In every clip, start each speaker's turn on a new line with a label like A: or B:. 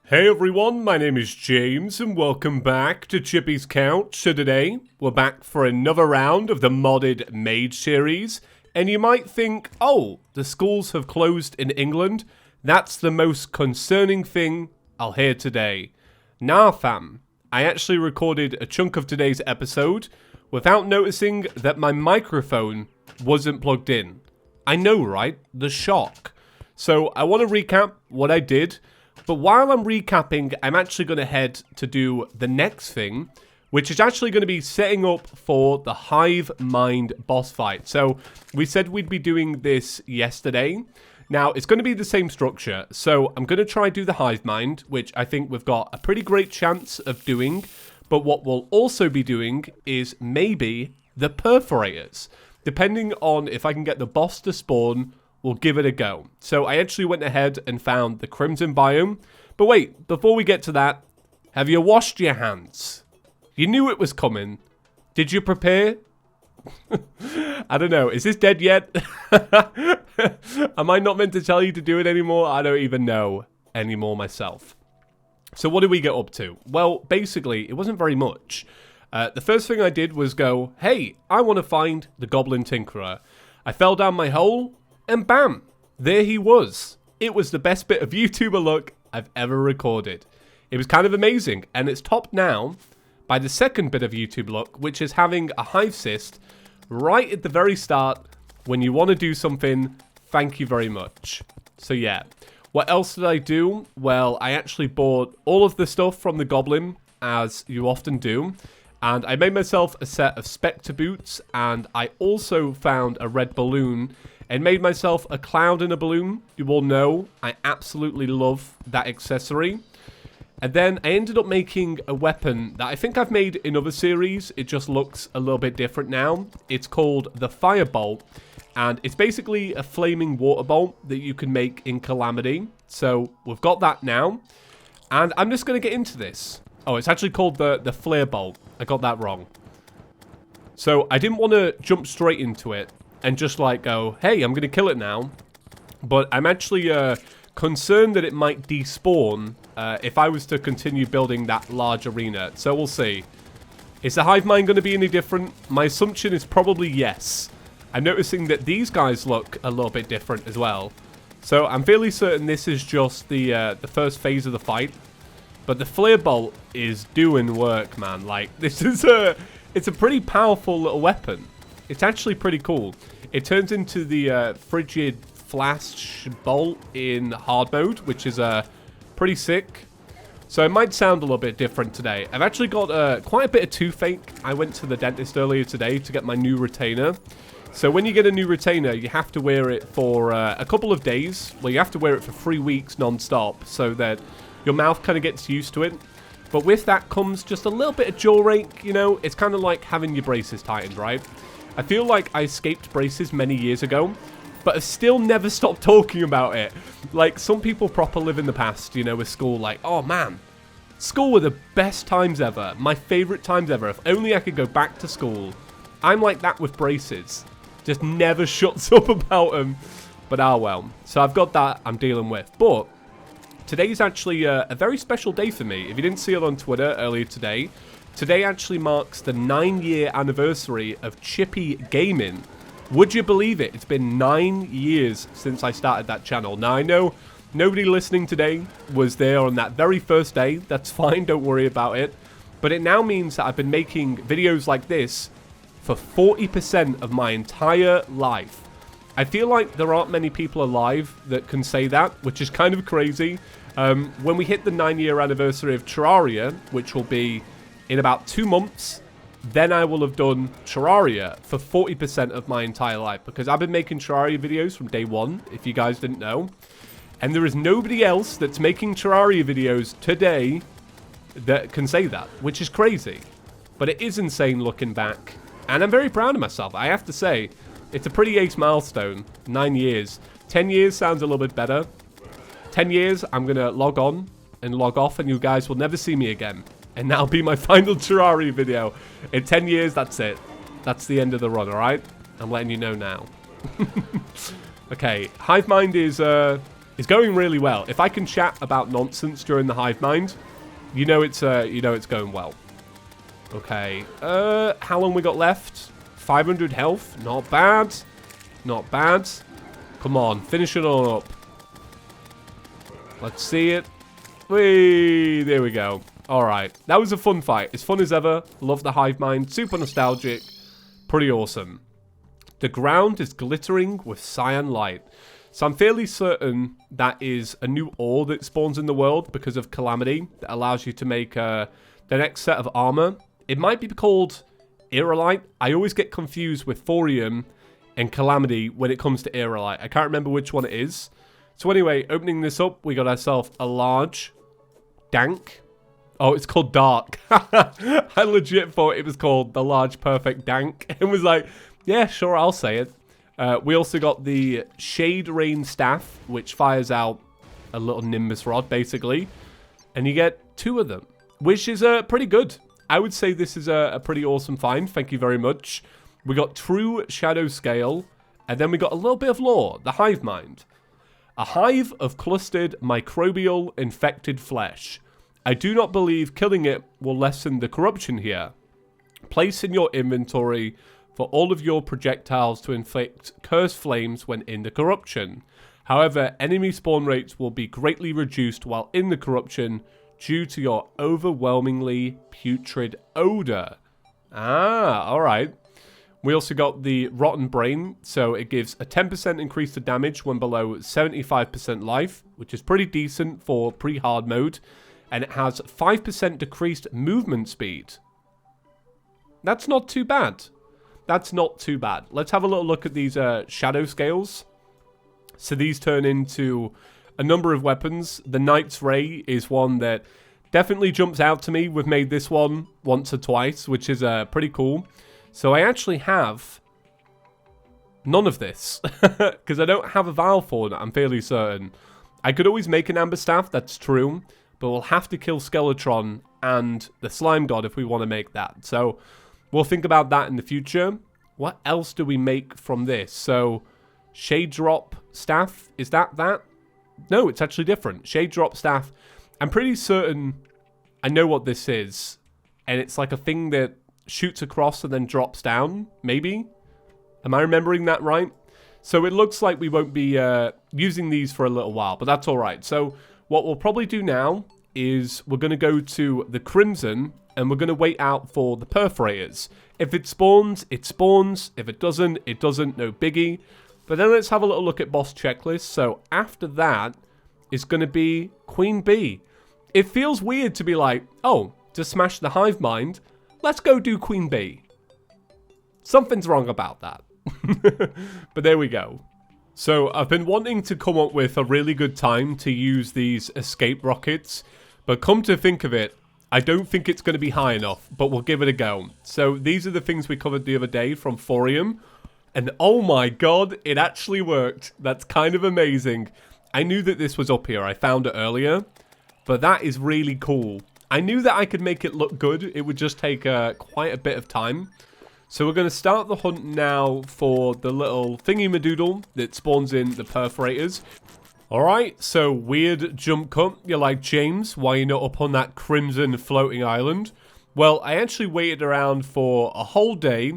A: Hey everyone, my name is James and welcome back to ChippysCouch. So today, we're back for another round of the Modded Mage series. And you might think, oh, the schools have closed in England. That's the most concerning thing I'll hear today. Nah fam, I actually recorded a chunk of today's episode without noticing that my microphone wasn't plugged in. I know, right? The shock. So I want to recap what I did. But while I'm recapping, I'm actually going to head to do the next thing, which is actually going to be setting up for the Hive Mind boss fight. So we said we'd be doing this yesterday. Now, it's going to be the same structure. So I'm going to try to do the Hive Mind, which I think we've got a pretty great chance of doing. But what we'll also be doing is maybe the Perforators. Depending on if I can get the boss to spawn, we'll give it a go. So I actually went ahead and found the Crimson Biome. But wait, before we get to that, have you washed your hands? You knew it was coming. Did you prepare? I don't know. Is this dead yet? Am I not meant to tell you to do it anymore? I don't even know anymore myself. So what did we get up to? Well, basically, it wasn't very much. The first thing I did was go, hey, I want to find the Goblin Tinkerer. I fell down my hole. And bam, there he was. It was the best bit of YouTuber luck I've ever recorded. It was kind of amazing, and it's topped now by the second bit of YouTube luck, which is having a hive cyst right at the very start when you want to do something. Thank you very much. So yeah, what else did I do? Well, I actually bought all of the stuff from the Goblin, as you often do. And I made myself a set of Spectre boots, and I also found a red balloon and made myself a cloud in a balloon. You all know I absolutely love that accessory. And then I ended up making a weapon that I think I've made in other series. It just looks a little bit different now. It's called the Firebolt, and it's basically a flaming water bolt that you can make in Calamity. So we've got that now, and I'm just going to get into this. Oh, it's actually called the Flare Bolt. I got that wrong. So I didn't want to jump straight into it and just like go, hey, I'm going to kill it now. But I'm actually concerned that it might despawn if I was to continue building that large arena. So we'll see. Is the Hive Mind going to be any different? My assumption is probably yes. I'm noticing that these guys look a little bit different as well. So I'm fairly certain this is just the first phase of the fight. But the Flare Bolt is doing work, man. Like, this is it's a pretty powerful little weapon. It's actually pretty cool. It turns into the Frigid Flash Bolt in hard mode, which is pretty sick. So it might sound a little bit different today. I've actually got quite a bit of toothache. I went to the dentist earlier today to get my new retainer. So when you get a new retainer, you have to wear it for a couple of days. Well, you have to wear it for 3 weeks non-stop so that your mouth kind of gets used to it. But with that comes just a little bit of jaw ache, you know? It's kind of like having your braces tightened, right? I feel like I escaped braces many years ago, but I've still never stopped talking about it. Like, some people proper live in the past, you know, with school. Like, oh man, school were the best times ever. My favorite times ever. If only I could go back to school. I'm like that with braces. Just never shuts up about them. But ah well. So I've got that I'm dealing with. But today's actually a very special day for me. If you didn't see it on Twitter earlier today, today actually marks the 9-year anniversary of Chippy Gaming. Would you believe it? It's been 9 years since I started that channel. Now, I know nobody listening today was there on that very first day. That's fine, don't worry about it. But it now means that I've been making videos like this for 40% of my entire life. I feel like there aren't many people alive that can say that, which is kind of crazy. When we hit the 9-year anniversary of Terraria, which will be in about 2 months, then I will have done Terraria for 40% of my entire life. Because I've been making Terraria videos from day one, if you guys didn't know. And there is nobody else that's making Terraria videos today that can say that, which is crazy. But it is insane looking back. And I'm very proud of myself, I have to say. It's a pretty ace milestone. 9 years. 10 years sounds a little bit better. 10 years, I'm going to log on and log off, and you guys will never see me again. And that'll be my final Terraria video. In 10 years, that's it. That's the end of the run, alright? I'm letting you know now. Okay, Hive Mind is is going really well. If I can chat about nonsense during the Hive Mind, you know it's going well. Okay, how long we got left? 500 health, not bad. Not bad. Come on, finish it all up. Let's see it. Whee, there we go. Alright, that was a fun fight. As fun as ever. Love the Hive Mind. Super nostalgic. Pretty awesome. The ground is glittering with cyan light. So I'm fairly certain that is a new ore that spawns in the world because of Calamity. That allows you to make the next set of armor. It might be called Aerolite. I always get confused with Thorium and Calamity when it comes to Aerolite. I can't remember which one it is. So anyway, opening this up, we got ourselves a large dank. Oh, it's called dark. I legit thought it was called the large perfect dank. And was like, yeah, sure, I'll say it. We also got the Shade Rain Staff, which fires out a little Nimbus Rod, basically. And you get 2 of them, which is pretty good. I would say this is a pretty awesome find. Thank you very much. We got True Shadow Scale, and then we got a little bit of lore, the Hive Mind. A hive of clustered microbial infected flesh. I do not believe killing it will lessen the corruption here. Place in your inventory for all of your projectiles to inflict cursed flames when in the corruption. However, enemy spawn rates will be greatly reduced while in the corruption due to your overwhelmingly putrid odor. Ah, alright. We also got the Rotten Brain, so it gives a 10% increase to damage when below 75% life, which is pretty decent for pre-hard mode, and it has 5% decreased movement speed. That's not too bad. That's not too bad. Let's have a little look at these shadow scales. So these turn into a number of weapons. The Knight's Ray is one that definitely jumps out to me. We've made this one once or twice, which is pretty cool. So I actually have none of this because I don't have a vial for it, I'm fairly certain. I could always make an Amber Staff, that's true, but we'll have to kill Skeletron and the Slime God if we want to make that. So we'll think about that in the future. What else do we make from this? So Shade Drop Staff, is that? No, it's actually different. Shade Drop Staff, I'm pretty certain I know what this is. And it's like a thing that shoots across and then drops down, maybe? Am I remembering that right? So it looks like we won't be using these for a little while, but that's alright. So what we'll probably do now is we're going to go to the Crimson and we're going to wait out for the Perforators. If it spawns, it spawns. If it doesn't, it doesn't. No biggie. But then let's have a little look at boss checklist. So after that is going to be Queen Bee. It feels weird to be like, oh, to smash the Hive Mind, let's go do Queen Bee. Something's wrong about that. But there we go. So I've been wanting to come up with a really good time to use these escape rockets. But come to think of it, I don't think it's going to be high enough. But we'll give it a go. So these are the things we covered the other day from Thorium. And oh my god, it actually worked. That's kind of amazing. I knew that this was up here. I found it earlier. But that is really cool. I knew that I could make it look good. It would just take quite a bit of time. So we're going to start the hunt now for the little thingy-madoodle that spawns in the Perforators. Alright, so weird jump cut. You're like, James, why are you not up on that crimson floating island? Well, I actually waited around for a whole day,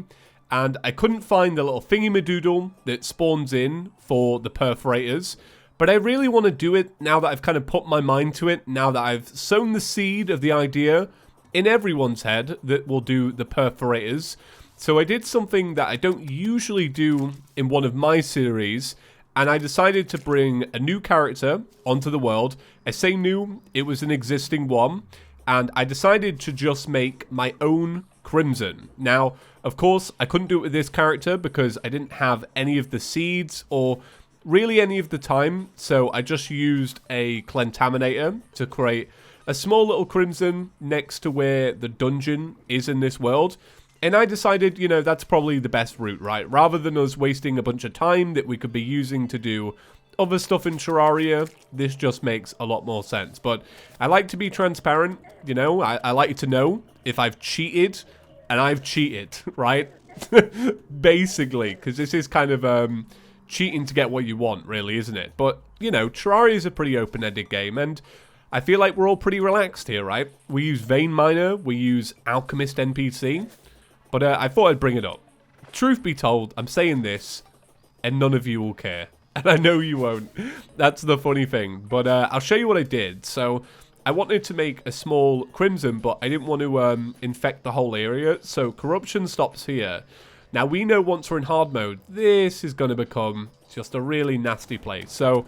A: and I couldn't find the little thingy-madoodle that spawns in for the Perforators. But I really want to do it now that I've kind of put my mind to it, now that I've sown the seed of the idea in everyone's head that we'll do the Perforators. So I did something that I don't usually do in one of my series, and I decided to bring a new character onto the world. I say new, it was an existing one, and I decided to just make my own Crimson. Now, of course, I couldn't do it with this character because I didn't have any of the seeds or really any of the time, so I just used a Clentaminator to create a small little Crimson next to where the dungeon is in this world. And I decided, you know, that's probably the best route, right? Rather than us wasting a bunch of time that we could be using to do other stuff in Terraria, this just makes a lot more sense. But I like to be transparent, you know? I like you to know if I've cheated, and I've cheated, right? Basically, because this is kind of cheating to get what you want, really, isn't it? But, you know, Terraria is a pretty open-ended game, and I feel like we're all pretty relaxed here, right? We use Veinminer, we use Alchemist NPC, but I thought I'd bring it up. Truth be told, I'm saying this, and none of you will care. And I know you won't. That's the funny thing. But I'll show you what I did. So I wanted to make a small crimson, but I didn't want to infect the whole area. So corruption stops here. Now we know once we're in hard mode, this is going to become just a really nasty place. So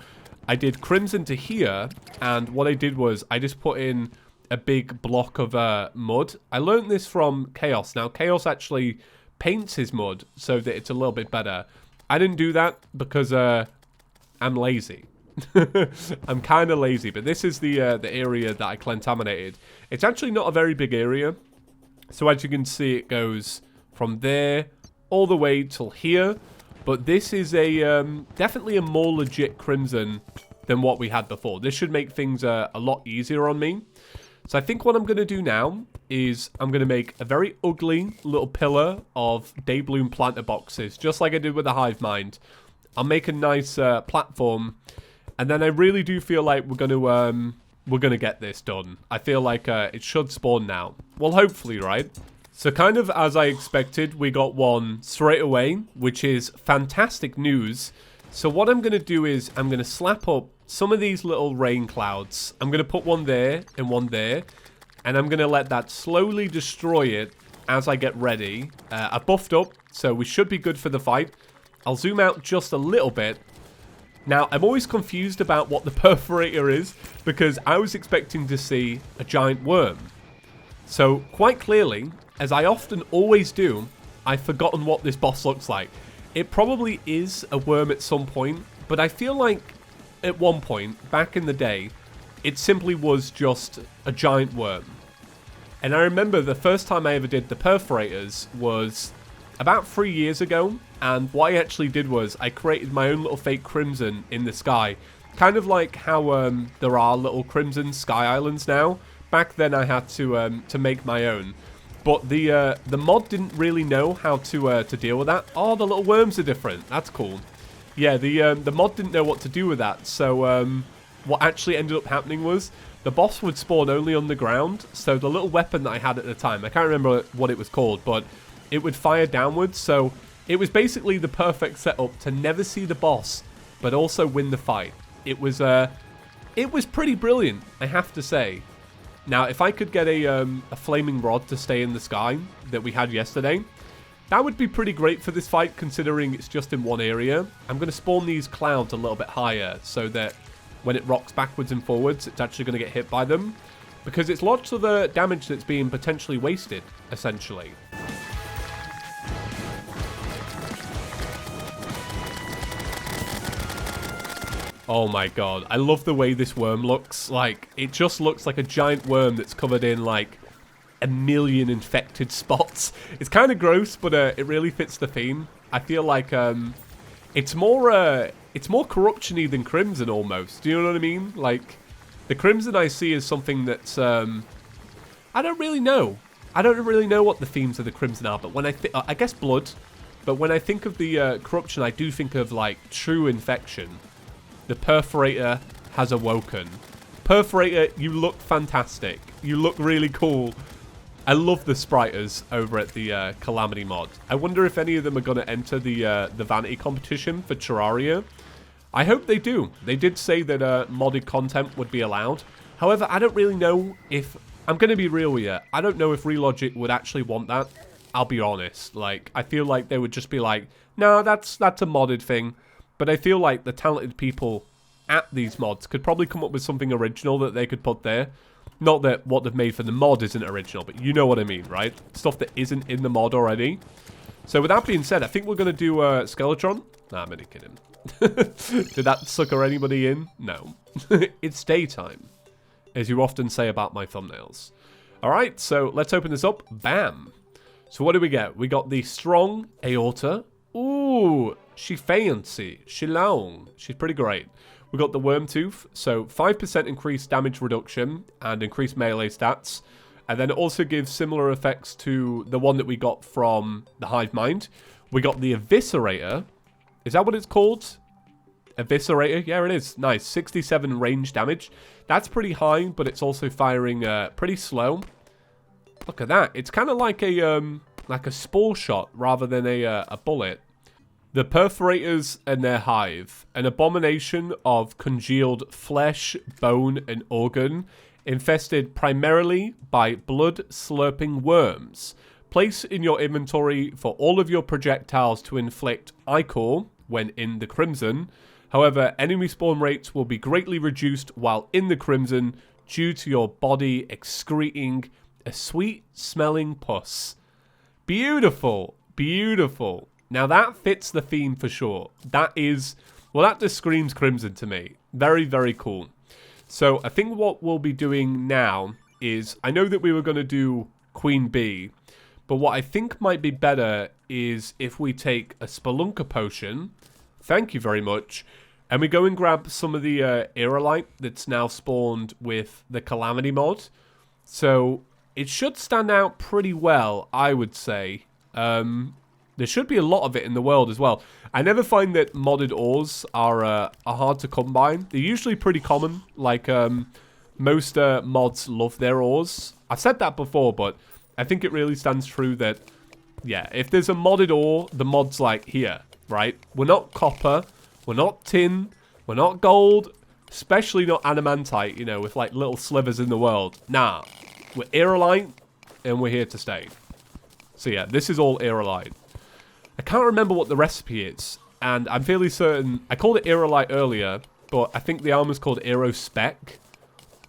A: I did crimson to here, and what I did was I just put in a big block of mud. I learned this from Chaos. Now Chaos actually paints his mud so that it's a little bit better. I didn't do that because I'm lazy. I'm kind of lazy, but this is the area that I contaminated. It's actually not a very big area. So as you can see, it goes from there all the way till here. But this is a definitely a more legit crimson than what we had before. This should make things a lot easier on me. So I think what I'm going to do now is I'm going to make a very ugly little pillar of Daybloom planter boxes, just like I did with the Hive Mind. I'll make a nice platform, and then I really do feel like we're gonna get this done. I feel like it should spawn now. Well, hopefully, right? So kind of as I expected, we got one straight away, which is fantastic news. So what I'm gonna do is I'm gonna slap up some of these little rain clouds. I'm gonna put one there and one there, and I'm gonna let that slowly destroy it as I get ready. I buffed up, so we should be good for the fight. I'll zoom out just a little bit. Now, I'm always confused about what the Perforator is, because I was expecting to see a giant worm. So, quite clearly, as I often always do, I've forgotten what this boss looks like. It probably is a worm at some point, but I feel like at one point, back in the day, it simply was just a giant worm. And I remember the first time I ever did the Perforators was about 3 years ago, and what I actually did was I created my own little fake crimson in the sky, kind of like how there are little crimson sky islands now. Back then I had to make my own, but the mod didn't really know how to deal with that. Oh, the little worms are different. That's cool. Yeah, the mod didn't know what to do with that. So what actually ended up happening was the boss would spawn only on the ground. So the little weapon that I had at the time, I can't remember what it was called, but it would fire downwards, so it was basically the perfect setup to never see the boss, but also win the fight. It was pretty brilliant, I have to say. Now, if I could get a flaming rod to stay in the sky that we had yesterday, that would be pretty great for this fight, considering it's just in one area. I'm going to spawn these clouds a little bit higher, so that when it rocks backwards and forwards, it's actually going to get hit by them, because it's lots of the damage that's being potentially wasted, essentially. Oh my god, I love the way this worm looks. Like, it just looks like a giant worm that's covered in, like, a million infected spots. It's kind of gross, but it really fits the theme. I feel like it's more corruption-y than Crimson, almost. Do you know what I mean? Like, the Crimson I see is something that's, I don't really know. I don't really know what the themes of the Crimson are, but when I guess blood, but when I think of the corruption, I do think of, like, true infection. The Perforator has awoken. Perforator, you look fantastic. You look really cool. I love the spriters over at the Calamity mod. I wonder if any of them are going to enter the vanity competition for Terraria. I hope they do. They did say that modded content would be allowed. However, I don't really know if... I'm going to be real with you. I don't know if Relogic would actually want that. I'll be honest. Like, I feel like they would just be like, no, that's a modded thing. But I feel like the talented people at these mods could probably come up with something original that they could put there. Not that what they've made for the mod isn't original, but you know what I mean, right? Stuff that isn't in the mod already. So with that being said, I think we're going to do Skeletron. Nah, I'm only kidding. Did that sucker anybody in? No. It's daytime, as you often say about my thumbnails. Alright, so let's open this up. Bam. So what do we get? We got the strong aorta. Ooh, she fancy. She long. She's pretty great. We got the worm tooth, so 5% increased damage reduction and increased melee stats. And then it also gives similar effects to the one that we got from the Hive Mind. We got the Eviscerator, Is that what it's called? Eviscerator? Yeah, it is. Nice. 67 range damage. That's pretty high, but it's also firing pretty slow. Look at that. It's kind of like a spore shot rather than a bullet. The Perforators and their hive. An abomination of congealed flesh, bone, and organ, infested primarily by blood-slurping worms. Place in your inventory for all of your projectiles to inflict ichor when in the Crimson. However, enemy spawn rates will be greatly reduced while in the Crimson due to your body excreting a sweet-smelling pus. Beautiful. Beautiful. Now that fits the theme for sure. That is, well, that just screams Crimson to me. Very, very cool. So I think what we'll be doing now is, I know that we were going to do Queen Bee, but what I think might be better is if we take a Spelunker Potion, thank you very much, and we go and grab some of the Aerolite that's now spawned with the Calamity mod. So it should stand out pretty well, I would say. There should be a lot of it in the world as well. I never find that modded ores are hard to come by. They're usually pretty common. Like, most mods love their ores. I've said that before, but I think it really stands true that, yeah, if there's a modded ore, the mod's like, here, right? We're not copper. We're not tin. We're not gold. Especially not adamantite, you know, with like little slivers in the world. Nah. We're aerolite, and we're here to stay. So yeah, this is all aerolite. I can't remember what the recipe is, and I'm fairly certain, I called it Aerolite earlier, but I think the armor's called Aerospec.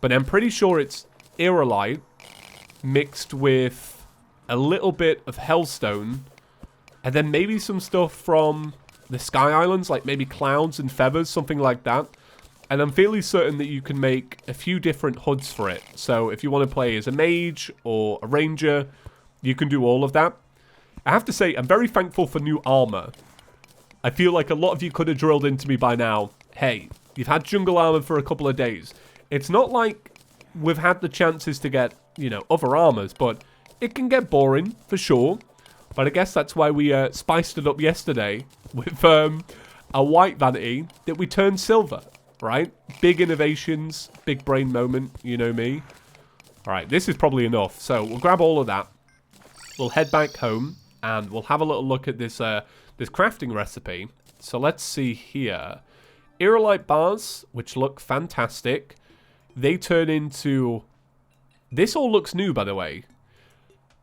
A: But I'm pretty sure it's Aerolite mixed with a little bit of Hellstone, and then maybe some stuff from the Sky Islands, like maybe clouds and feathers, something like that. And I'm fairly certain that you can make a few different hoods for it. So if you want to play as a mage or a ranger, you can do all of that. I have to say, I'm very thankful for new armor. I feel like a lot of you could have drilled into me by now. Hey, you've had jungle armor for a couple of days. It's not like we've had the chances to get, you know, other armors, but it can get boring, for sure. But I guess that's why we spiced it up yesterday with a white vanity that we turned silver, right? Big innovations, big brain moment, you know me. All right, this is probably enough. So we'll grab all of that. We'll head back home. And we'll have a little look at this this crafting recipe. So let's see here. Aerolite bars, which look fantastic. They turn into... This all looks new, by the way.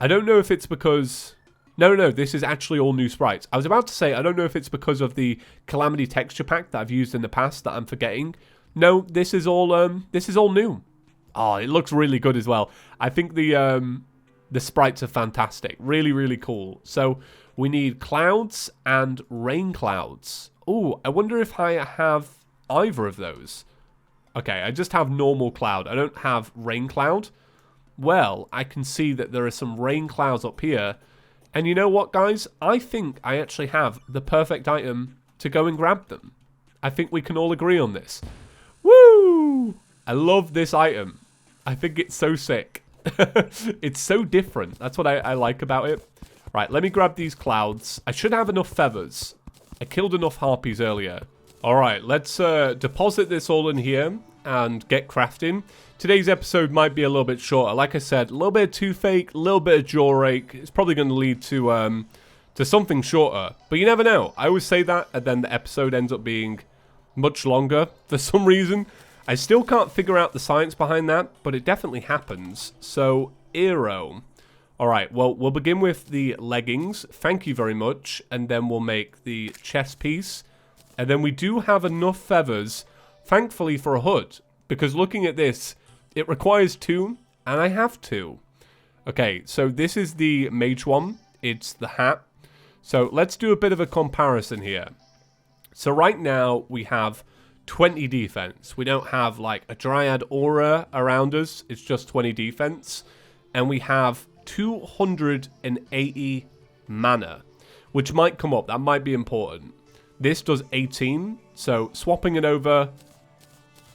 A: I don't know if it's because... No, this is actually all new sprites. I was about to say, I don't know if it's because of the Calamity texture pack that I've used in the past that I'm forgetting. No, this is all new. Oh, it looks really good as well. I think the sprites are fantastic. Really, really cool. So we need clouds and rain clouds. Ooh, I wonder if I have either of those. Okay, I just have normal cloud. I don't have rain cloud. Well, I can see that there are some rain clouds up here. And you know what, guys? I think I actually have the perfect item to go and grab them. I think we can all agree on this. Woo! I love this item. I think it's so sick. It's so different. That's what I like about it. Right, let me grab these clouds. I should have enough feathers. I killed enough harpies earlier. Alright, let's deposit this all in here and get crafting. Today's episode might be a little bit shorter. Like I said, a little bit of toothache, a little bit of jaw ache. It's probably going to lead to something shorter. But you never know. I always say that, and then the episode ends up being much longer for some reason. I still can't figure out the science behind that, but it definitely happens. So, Aero. Alright, well, we'll begin with the leggings. Thank you very much. And then we'll make the chest piece. And then we do have enough feathers, thankfully, for a hood. Because looking at this, it requires 2, and I have 2. Okay, so this is the mage one. It's the hat. So, let's do a bit of a comparison here. So, right now, we have 20 defense. We don't have like a dryad aura around us. It's just 20 defense. And we have 280 mana, which might come up. That might be important. This does 18. So swapping it over,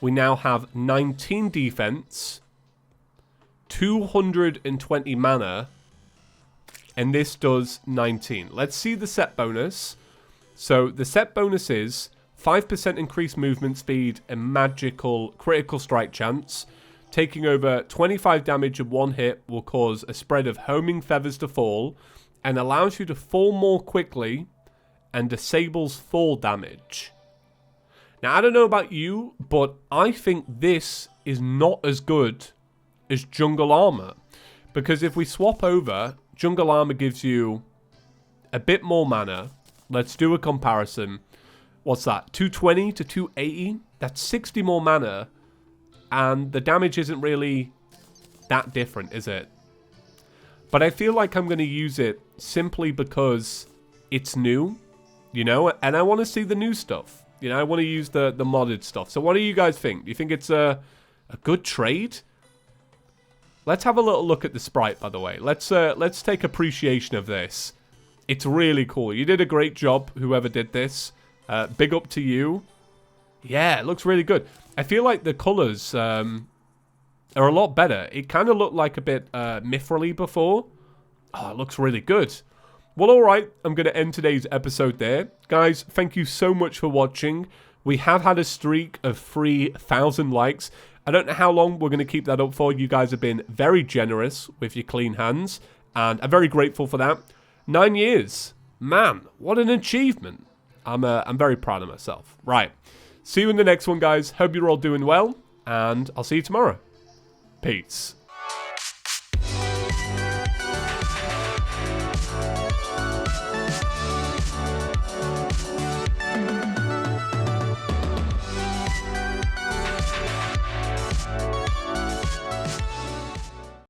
A: we now have 19 defense, 220 mana, and this does 19. Let's see the set bonus. So the set bonus is 5% increased movement speed and magical critical strike chance. Taking over 25 damage in one hit will cause a spread of homing feathers to fall and allows you to fall more quickly and disables fall damage. Now, I don't know about you, but I think this is not as good as Jungle Armor. Because if we swap over, Jungle Armor gives you a bit more mana. Let's do a comparison. What's that? 220 to 280? That's 60 more mana. And the damage isn't really that different, is it? But I feel like I'm going to use it simply because it's new, you know? And I want to see the new stuff. You know, I want to use the modded stuff. So what do you guys think? Do you think it's a good trade? Let's have a little look at the sprite, by the way. Let's take appreciation of this. It's really cool. You did a great job, whoever did this. Big up to you. Yeah, it looks really good. I feel like the colours are a lot better. It kind of looked like a bit mithril-y before. Oh, it looks really good. Well, alright, I'm going to end today's episode there. Guys, thank you so much for watching. We have had a streak of 3,000 likes. I don't know how long we're going to keep that up for. You guys have been very generous with your clean hands, and I'm very grateful for that. 9 years. Man, what an achievement. I'm very proud of myself. Right. See you in the next one, guys. Hope you're all doing well, and I'll see you tomorrow. Peace.